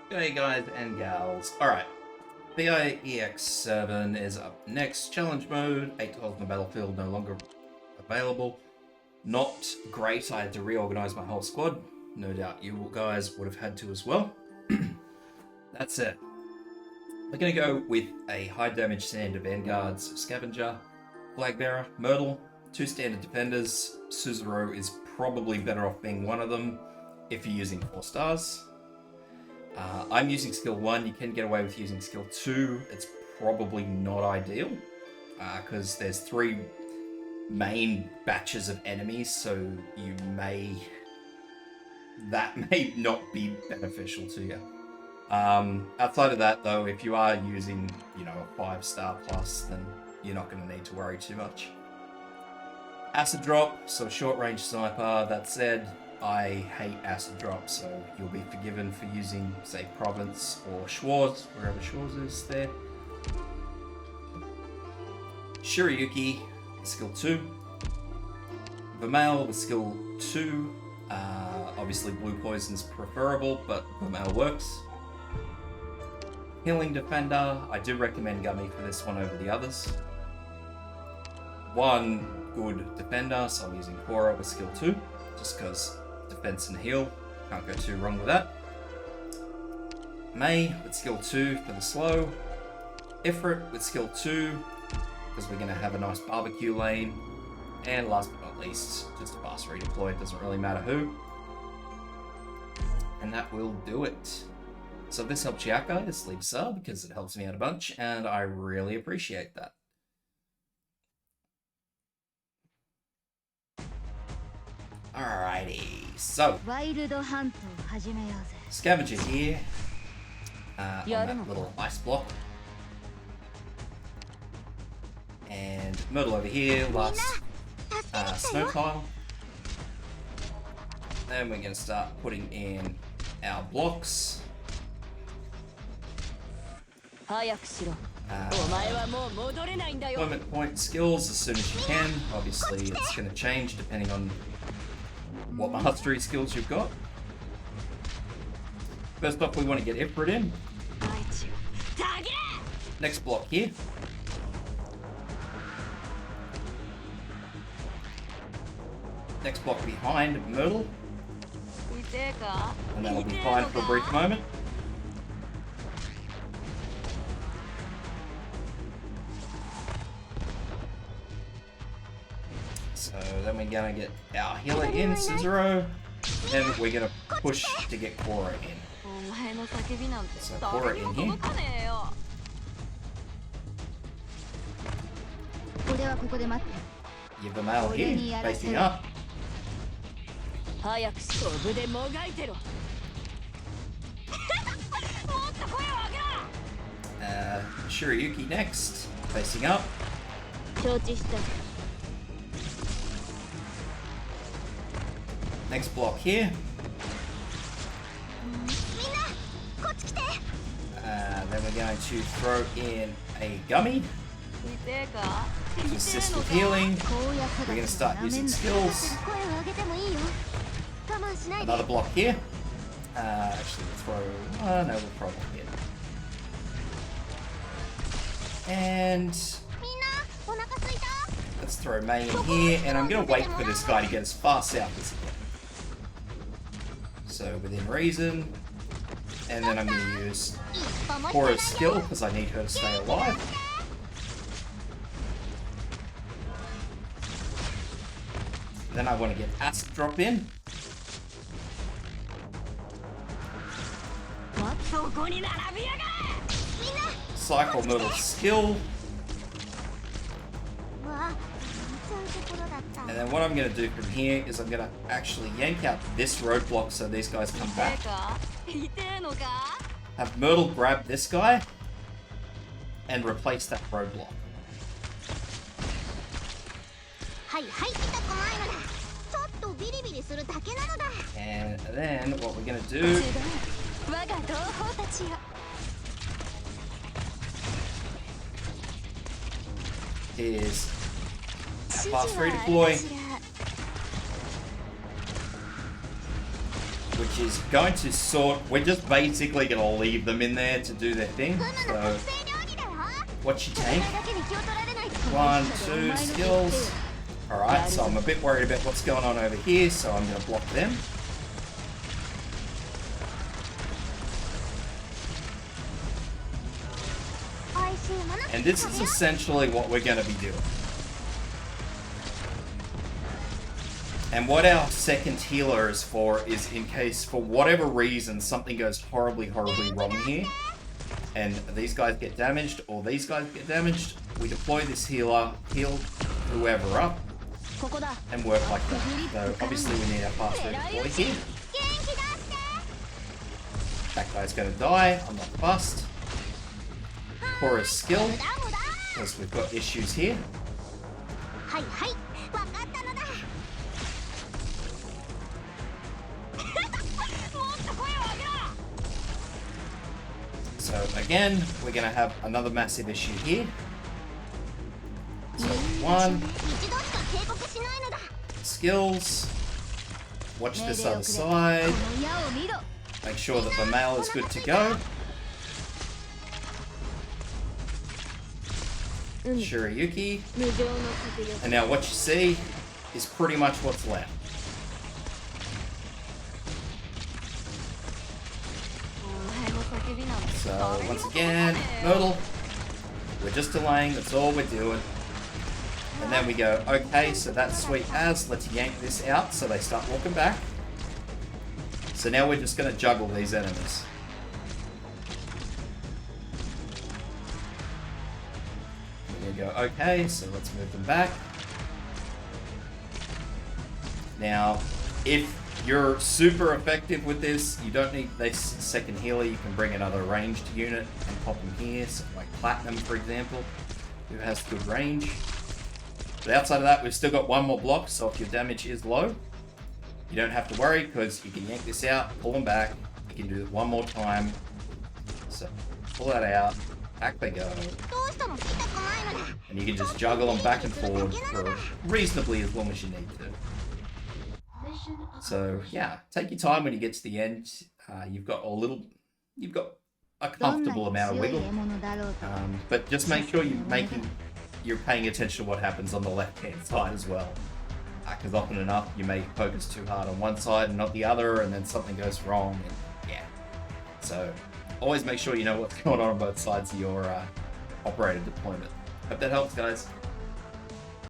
Hey guys and gals. Alright, BI-EX-7 is up next. Challenge mode, 8 tiles on the battlefield no longer available. Not great, I had to reorganize my whole squad. No doubt you guys would have had to as well. That's it. We're going to go with a high damage standard Vanguards, Scavenger, Flagbearer, Myrtle, 2 standard defenders. Suzerain is probably better off being one of them if you're using 4 stars. I'm using skill 1, you can get away with using skill 2. It's probably not ideal, because there's 3 main batches of enemies, so that may not be beneficial to you. Outside of that though, if you are using, a 5-star plus, then you're not going to need to worry too much. Acid drop, so short range sniper. That said, I hate acid drop, so you'll be forgiven for using, say, Province or Schwartz, wherever Schwartz is there. Shirayuki, skill 2. Vermeil with skill 2. Obviously blue poison's preferable, but Vermeil works. Healing Defender, I do recommend Gummy for this one over the others. One good defender, so I'm using Cora with skill 2, just because defense and heal, can't go too wrong with that. May with skill 2 for the slow. Ifrit with skill 2, because we're going to have a nice barbecue lane. And last but not least, just a fast redeploy, it doesn't really matter who. And that will do it. So if this helps you out, guys, leave a sub, because it helps me out a bunch, and I really appreciate that. Alrighty, so Scavenger here on that little ice block, and Myrtle over here, last snow tile. Then we're going to start putting in our blocks. Deployment point skills as soon as you can. Obviously it's going to change depending on what mastery skills you've got. First off, we want to get Ifrit in. Next block here. Next block behind Myrtle. And that'll be fine for a brief moment. So then we're going to get our healer in, Suzerain, and we're going to push to get Cora in. So Cora in here. Give them out here, facing up. Shirayuki next, facing up. Next block here. Then we're going to throw in a Gummy to assist with healing. We're going to start using skills. Another block here. Actually, we'll throw... no, we'll throw one here. And let's throw May in here. And I'm going to wait for this guy to get as far south as he can. So within reason. And then I'm going to use Cora's skill because I need her to stay alive. Then I want to get Acid Drop in. Cycle Myrtle's skill. And then what I'm going to do from here is I'm going to actually yank out this roadblock so these guys come back. Have Myrtle grab this guy and replace that roadblock. And then what we're going to do is fast redeploy, which is going to we're just basically going to leave them in there to do their thing. So, what's your tank? 1, 2 skills. Alright, so I'm a bit worried about what's going on over here, so I'm going to block them. And this is essentially what we're going to be doing. And what our second healer is for is in case, for whatever reason, something goes horribly wrong here, and these guys get damaged, or these guys get damaged, we deploy this healer, heal whoever up, and work like that. So obviously we need our fast redeploy here. That guy's going to die, I'm not fussed. For a skill, because we've got issues here. So again, we're going to have another massive issue here. So 1. Skills. Watch this other side. Make sure that the male is good to go. Shirayuki. And now what you see is pretty much what's left. So once again, Myrtle, we're just delaying, that's all we're doing. And then we go, okay, so that's sweet as, let's yank this out so they start walking back. So now we're just going to juggle these enemies. We go, okay, so let's move them back. Now, if you're super effective with this, you don't need this second healer, you can bring another ranged unit and pop them here, so like Platinum for example, who has good range. But outside of that, we've still got one more block, so if your damage is low, you don't have to worry, because you can yank this out, pull them back, you can do it one more time. So, pull that out, back they go. And you can just juggle them back and forward for reasonably as long as you need to. So yeah, take your time when you get to the end. You've got a comfortable amount of wiggle, but just make sure you're paying attention to what happens on the left-hand side as well. Because often enough, you may focus too hard on one side and not the other, and then something goes wrong. And yeah, so always make sure you know what's going on both sides of your operator deployment. Hope that helps, guys.